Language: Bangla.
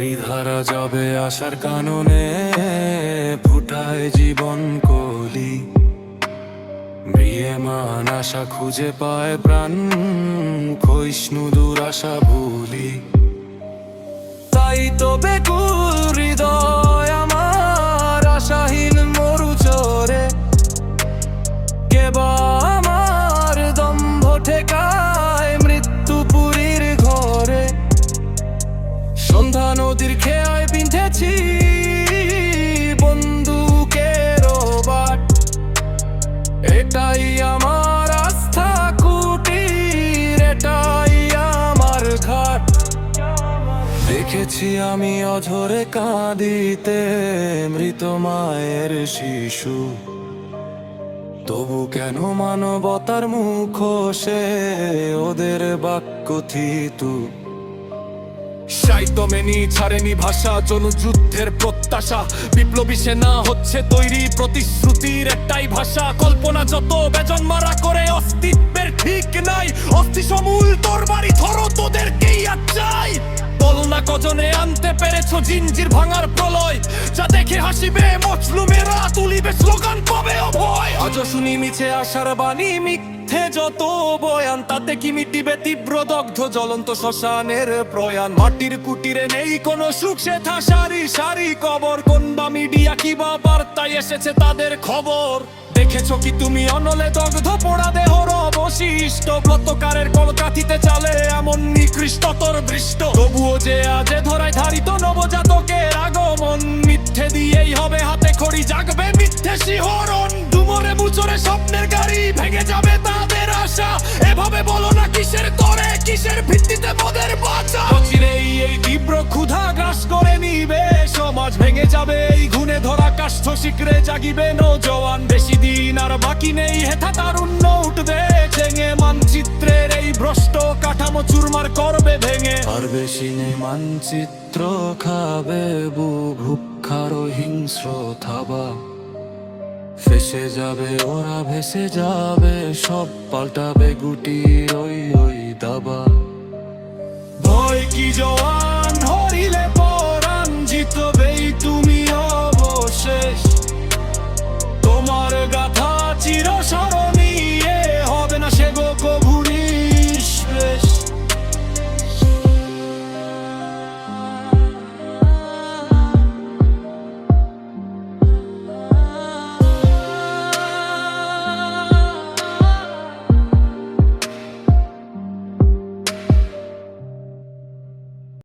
বাড়িধারা যাবে আশার কাননে, ফুটায় জীবন কলি। ম্রিয়মান আশা খুঁজে পায় প্রাণ, ক্ষয়িষ্ণু দুরাশা ভুলি। তাই তো বেকুল হৃদয় আমার আশাহীন মরুচরে, কেবা আমার দম্ভ ঠেকায় মৃত্যুপুরীর ঘরে। সন্ধ্যা নদীর খেয়ায় বিঁধেছি বন্দুকের বাট, এটাই আমার আস্থা কুটির, এটাই আমার ঘাট। দেখেছি আমি অঝরে কাঁদিতে মৃত মায়ের শিশু, তবু কেন মানবতার মুখোশে ওদের বাক্য থিতু। সাহিত্য মেনি ছাড়েনি ভাষা, জনযুদ্ধের প্রত্যাশা। বিপ্লবী সেনা হচ্ছে তৈরি প্রতিশ্রুতির একটাই ভাষা। কল্পনা যত বেজন মারা করে অস্তিত্বের ঠিক নাই, অস্থি সমূল তোর বাড়ি ধরো তোদেরকেই আজ চাই। বলো না কজনে আনতে পেরেছো জিঞ্জির ভাঙার প্রলয়, যা দেখে হাসিবে মজলুমেরা, তুলিবে স্লোগান পাবে অভয়। আজও শুনি মিছে আশার বাণী, মিথ্যে যত বয়ান, তাতে কি মিটিবে তীব্র দগ্ধ জ্বলন্ত শ্মশানের প্রয়াণ। মাটির কুটিরে নেই কোনো সুখ, সেথা সারি সারি কবর। কোন বা মিডিয়া কি বা বার্তায় এসেছে তাদের খবর? দেখেছো কি তুমি অনলে দগ্ধ পোড়া দেহর অবশিষ্ট? ব্লতকারের কলকাতিতে চালে এমন নিকৃষ্টতর দৃষ্ট। তবুও যে আজে ধরায় ধারিত নবজাতকের আগমন, মিথ্যে দিয়েই হবে হাতে খড়ি, জাগবে মিথ্যে শিহরণ। ডুমরে মুচরে স্বপ্নের গাড়ি ভেঙে যাবে তাদের আশা। এভাবে বলো না কিসের তরে, কিসের ভিত্তিতে মোদের বাঁচা। চিরেই এই তীব্র ক্ষুধা গ্রাস করে নিবে সমাজ, ভেঙে যাবে এই ঘুণে ধরা কাষ্ঠ শিখরে, জাগিবে নৌজওয়ান। বেশি দিন আর বাকি নেই, হেথা তারুণ্য উঠবে জেঙে। মানচিত্রের এই ভ্রষ্ট কাঠামো চুরমার করবে ভেঙে। আর বেশি নেই মানচিত্র খাবে বুভুক্ষার হিংস্র থাবা। ফেসে যাবে ওরা, ভেসে যাবে সব, পাল্টাবে গুটির ওই ওই দাবা। ভয় কি জওয়ান